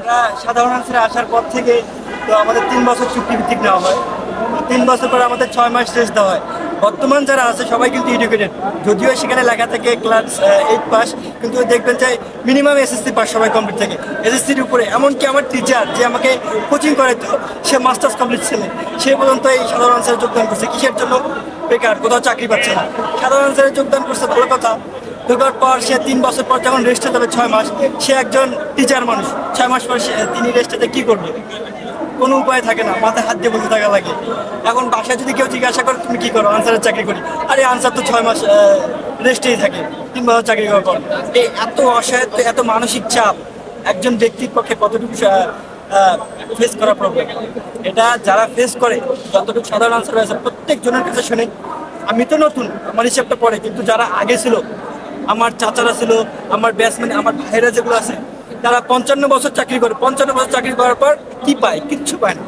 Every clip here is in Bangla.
আমরা সাধারণ আনসারে আসার পর থেকে তো আমাদের 3 বছর চুক্তিভিত্তিক নেওয়া হয়। 3 বছর পরে আমাদের 6 মাস টেস্ট দেওয়া হয়। বর্তমান যারা আছে সবাই কিন্তু এডুকেটেড, যদিও সেখানে লেখা থাকে ক্লাস 8 পাস, কিন্তু দেখবেন যে মিনিমাম এসএসসি পাস সবাই কমপ্লিট থাকে। এসএসসির উপরে এমনকি আমার টিচার যে আমাকে কোচিং করে তো সে মাস্টার্স কমপ্লিট ছেলে, সে পর্যন্ত এই সাধারণ আনসারে যোগদান করছে। কিসের জন্য? বেকার, কোথাও চাকরি পাচ্ছে না। সাধারণ আনসারে যোগদান করছে ভালো কথা, ঢোকার পর সে 3 বছর পর যখন রেস্টে যাবে 6 মাস, সে একজন টিচার মানুষ, 6 মাস পর তিনি রেস্টেতে কী করবে? কোনো উপায় থাকে না, মাথায় হাত দিয়ে বসে থাকা লাগে। এখন বাসায় যদি কেউ জিজ্ঞাসা করে তুমি কী করো, আনসারের চাকরি করি, আরে আনসার তো 6 মাস রেস্টেই থাকে, 3 বছর চাকরি করার পর। এই এত অসহায়ত্ব, এত মানসিক চাপ একজন ব্যক্তির পক্ষে কতটুকু ফেস করা প্রবলেম, এটা যারা ফেস করে, যতটুকু সাধারণ আনসার হয়েছে প্রত্যেকজনের কাছে শুনে। আমি তো নতুন, আমার হিসাবটা পড়ে, কিন্তু যারা আগে ছিল, আমার চাচারা ছিল, আমার ব্যাটসম্যান, আমার ভাইরা যেগুলো আছে, তারা 55 বছর চাকরি করে। 55 বছর চাকরি করার পর কি পায়? কিচ্ছু পায় না।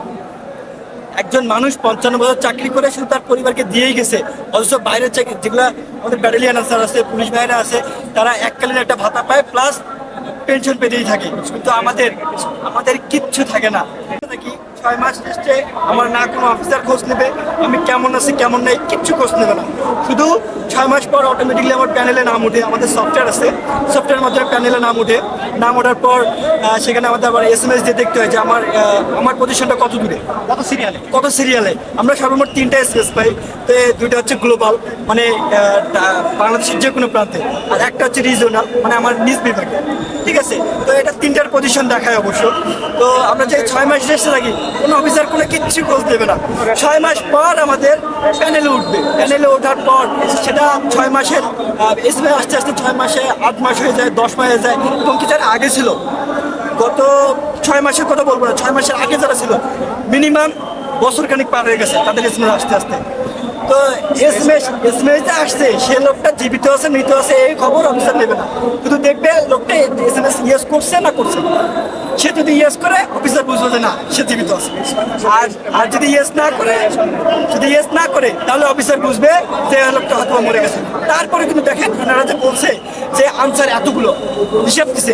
একজন মানুষ 55 বছর চাকরি করে শুধু তার পরিবারকে দিয়েই গেছে, অথচ বাইরের চাকরি যেগুলো আমাদের ব্যাটালিয়ান আনসার আছে, পুলিশ ভাইরা আছে, তারা এককালীন একটা ভাতা পায় প্লাস পেনশন পেতেই থাকে। কিন্তু আমাদের কিচ্ছু থাকে না। নাকি 6 মাস টেস্টে আমার না কোনো অফিসার খোঁজ নেবে, আমি কেমন আছি কেমন নেই কিচ্ছু খোঁজ নেবে না। শুধু 6 মাস পর অটোমেটিকলি আমার প্যানেলে নাম উঠে, আমাদের সফটওয়্যার আছে, সফটওয়্যারের মাধ্যমে প্যানেলে নাম উঠে। নাম ওঠার পর সেখানে আমাদের আবার SMS দিয়ে দেখতে হয় যে আমার পজিশনটা কত দূরে, কত সিরিয়ালে। আমরা সর্বমোট 3টা SMS পাই। তো 2টা হচ্ছে গ্লোবাল, মানে বাংলাদেশের যে কোনো প্রান্তে, আর একটা হচ্ছে রিজিওনাল, মানে আমার নিজ বিভাগে। ঠিক আছে, তো এটা 3টার পজিশন দেখায় অবশ্য। তো আমরা যে 6 মাস রেস্টে থাকি, কোনো অফিসার কোনো কিচ্ছু খোঁজ দেবে না। 6 মাস পর আমাদের প্যানেলে উঠবে। প্যানেলে ওঠার পর সেটা 6 মাসের এসমে আস্তে আস্তে 6 মাসে 8 মাস হয়ে যায়, 10 মাস হয়ে যায়। এবং কি যারা আগে ছিল, গত 6 মাসের কথা বলবো না, 6 মাসের আগে যারা ছিল মিনিমাম বছরখানিক পার হয়ে গেছে তাদের এসমে আসতে আসতে। তো এসএমএসে আসছে, সে লোকটা জীবিত আছে মৃত আছে এই খবর অফিসার নেবে না, শুধু দেখবে লোকটা SMS ইয়েস করছে না করছে। সে যদি ইয়েস করে অফিসার বুঝবে যে না সে জীবিত আছে, আর যদি ইয়েস না করে তাহলে অফিসার বুঝবে যে লোকটা হয়তো মরে গেছে। তারপরে কিন্তু দেখেন ওনারা যে বলছে যে আনসার এতগুলো হিসাব দিছে,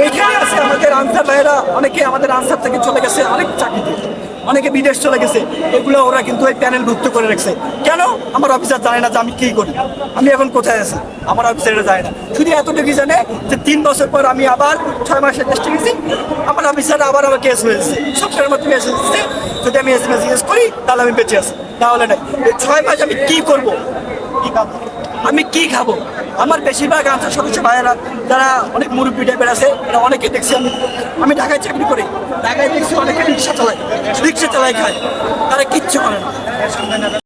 এইখানে আছে আমাদের আনসার ভাইয়েরা, অনেকে আমাদের আনসার থেকে চলে গেছে অনেক চাকরিতে, অনেকে বিদেশ চলে গেছে। এগুলো ওরা কিন্তু ওই প্যানেলভুক্ত করে রাখছে। কেন? আমার অফিসার জানে না যে আমি কী করি, আমি এখন কোথায় আছি, আমার অফিসাররা জানে না। শুধু এতটুকুই জানে যে 3 বছর পর আমি আবার 6 মাসের টেস্টে গেছি, আমার অফিসাররা আবার আমাকে SMS সবসময়ের মাধ্যমে SMS দিচ্ছে, যদি আমি SMS ইউজ করি তাহলে আমি বেঁচে আছি, তাহলে নাই। এই 6 মাস আমি কী করবো, আমি কি খাবো? আমার বেশিরভাগ আনসার সদস্য ভাইয়েরা যারা অনেক মুরব্বী টাইপের আছে, এরা অনেকে দেখছি, আমি ঢাকায় চাকরি করি, ঢাকায় দেখছি অনেকে রিক্সা চালায় খায়, তারা কিচ্ছু করে না।